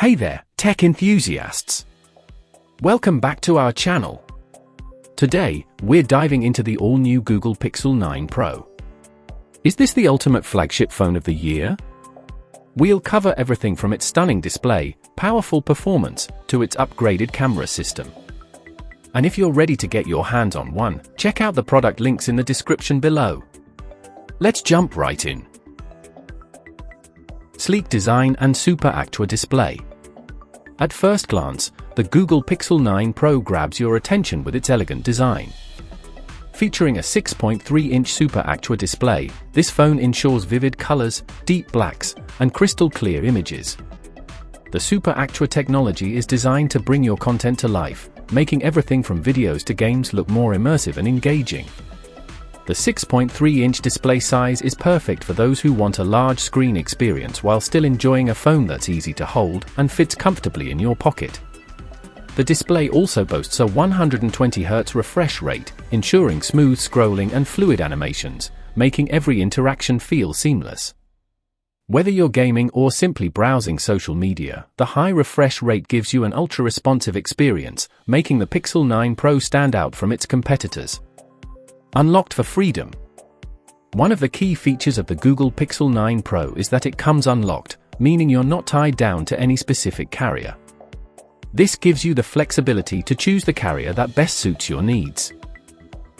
Hey there, tech enthusiasts! Welcome back to our channel. Today, we're diving into the all-new Google Pixel 9 Pro. Is this the ultimate flagship phone of the year? We'll cover everything from its stunning display, powerful performance, to its upgraded camera system. And if you're ready to get your hands on one, check out the product links in the description below. Let's jump right in. Sleek design and super Actua display. At first glance, the Google Pixel 9 Pro grabs your attention with its elegant design. Featuring a 6.3-inch Super Actua display, this phone ensures vivid colors, deep blacks, and crystal clear images. The Super Actua technology is designed to bring your content to life, making everything from videos to games look more immersive and engaging. The 6.3-inch display size is perfect for those who want a large screen experience while still enjoying a phone that's easy to hold and fits comfortably in your pocket. The display also boasts a 120Hz refresh rate, ensuring smooth scrolling and fluid animations, making every interaction feel seamless. Whether you're gaming or simply browsing social media, the high refresh rate gives you an ultra-responsive experience, making the Pixel 9 Pro stand out from its competitors. Unlocked for freedom. One of the key features of the Google Pixel 9 Pro is that it comes unlocked, meaning you're not tied down to any specific carrier. This gives you the flexibility to choose the carrier that best suits your needs.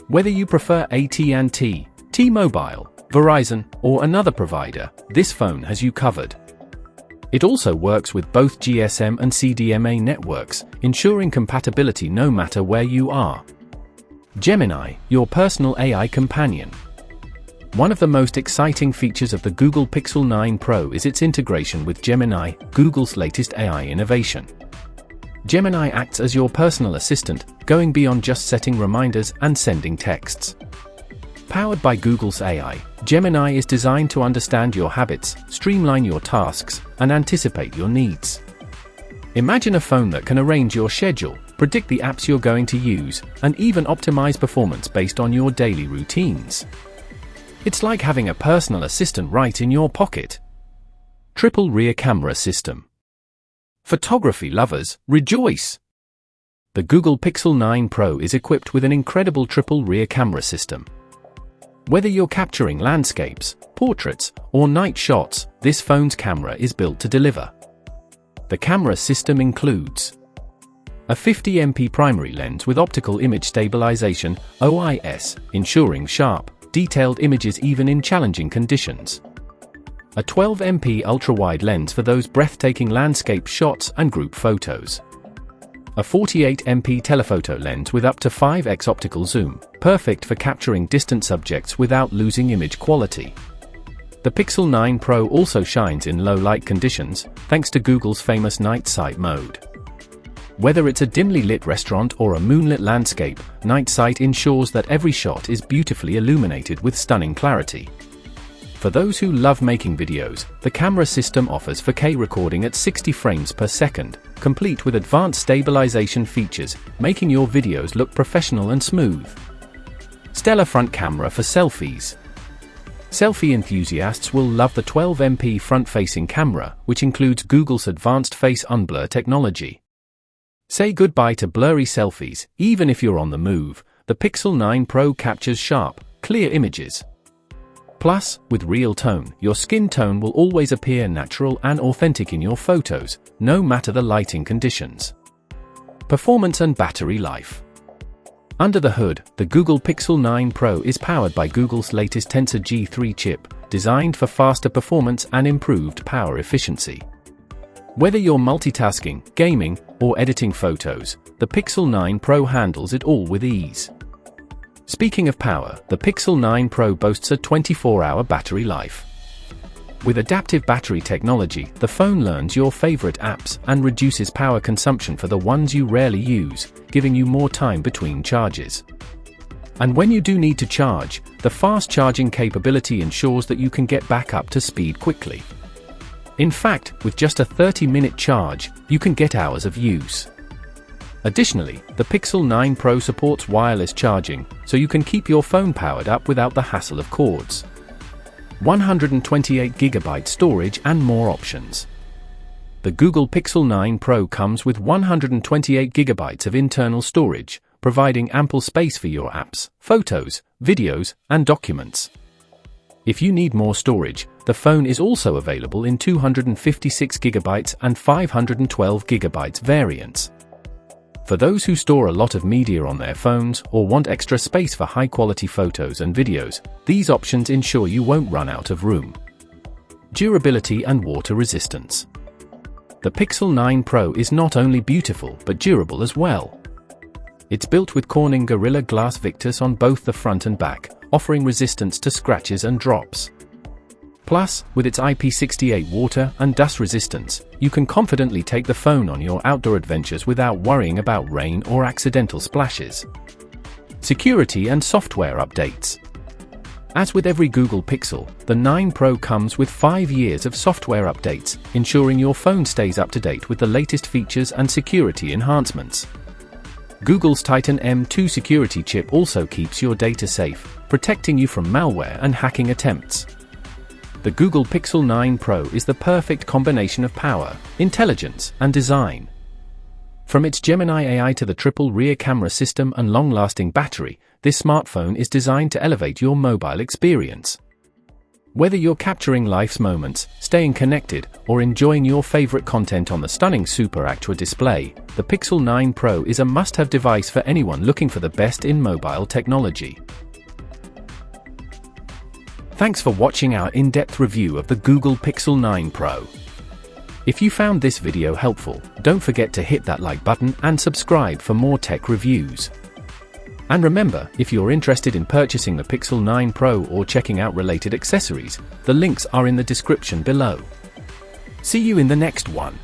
Whether you prefer AT&T, T-Mobile, Verizon, or another provider, this phone has you covered. It also works with both GSM and CDMA networks, ensuring compatibility no matter where you are. Gemini, your personal AI companion. One of the most exciting features of the Google Pixel 9 Pro is its integration with Gemini, Google's latest AI innovation. Gemini acts as your personal assistant, going beyond just setting reminders and sending texts. Powered by Google's AI, Gemini is designed to understand your habits, streamline your tasks, and anticipate your needs. Imagine a phone that can arrange your schedule, predict the apps you're going to use, and even optimize performance based on your daily routines. It's like having a personal assistant right in your pocket. Triple rear camera system. Photography lovers, rejoice! The Google Pixel 9 Pro is equipped with an incredible triple rear camera system. Whether you're capturing landscapes, portraits, or night shots, this phone's camera is built to deliver. The camera system includes a 50MP primary lens with optical image stabilization, OIS, ensuring sharp, detailed images even in challenging conditions. A 12MP ultra-wide lens for those breathtaking landscape shots and group photos. A 48MP telephoto lens with up to 5x optical zoom, perfect for capturing distant subjects without losing image quality. The Pixel 9 Pro also shines in low-light conditions, thanks to Google's famous night sight mode. Whether it's a dimly lit restaurant or a moonlit landscape, night sight ensures that every shot is beautifully illuminated with stunning clarity. For those who love making videos, the camera system offers 4K recording at 60 frames per second, complete with advanced stabilization features, making your videos look professional and smooth. Stellar front camera for selfies. Selfie enthusiasts will love the 12MP front-facing camera, which includes Google's advanced face unblur technology. Say goodbye to blurry selfies. Even if you're on the move, the Pixel 9 Pro captures sharp, clear images. Plus, with real tone, your skin tone will always appear natural and authentic in your photos, no matter the lighting conditions. Performance and battery life. Under the hood, the Google Pixel 9 Pro is powered by Google's latest Tensor G3 chip, designed for faster performance and improved power efficiency. Whether you're multitasking, gaming, or editing photos, the Pixel 9 Pro handles it all with ease. Speaking of power, the Pixel 9 Pro boasts a 24-hour battery life. With adaptive battery technology, the phone learns your favorite apps and reduces power consumption for the ones you rarely use, giving you more time between charges. And when you do need to charge, the fast charging capability ensures that you can get back up to speed quickly. In fact, with just a 30-minute charge, you can get hours of use. Additionally, the Pixel 9 Pro supports wireless charging, so you can keep your phone powered up without the hassle of cords. 128GB storage and more options. the Google Pixel 9 Pro comes with 128GB of internal storage, providing ample space for your apps, photos, videos, and documents. If you need more storage, the phone is also available in 256GB and 512GB variants. For those who store a lot of media on their phones or want extra space for high-quality photos and videos, these options ensure you won't run out of room. Durability and water resistance. The Pixel 9 Pro is not only beautiful but durable as well. It's built with Corning Gorilla Glass Victus on both the front and back, offering resistance to scratches and drops. Plus, with its IP68 water and dust resistance, you can confidently take the phone on your outdoor adventures without worrying about rain or accidental splashes. Security and software updates. As with every Google Pixel, the 9 Pro comes with 5 years of software updates, ensuring your phone stays up to date with the latest features and security enhancements. Google's Titan M2 security chip also keeps your data safe, protecting you from malware and hacking attempts. The Google Pixel 9 Pro is the perfect combination of power, intelligence, and design. From its Gemini AI to the triple rear camera system and long-lasting battery, this smartphone is designed to elevate your mobile experience. Whether you're capturing life's moments, staying connected, or enjoying your favorite content on the stunning Super Actua display, the Pixel 9 Pro is a must-have device for anyone looking for the best in mobile technology. Thanks for watching our in-depth review of the Google Pixel 9 Pro. If you found this video helpful, don't forget to hit that like button and subscribe for more tech reviews. And remember, if you're interested in purchasing the Pixel 9 Pro or checking out related accessories, the links are in the description below. See you in the next one.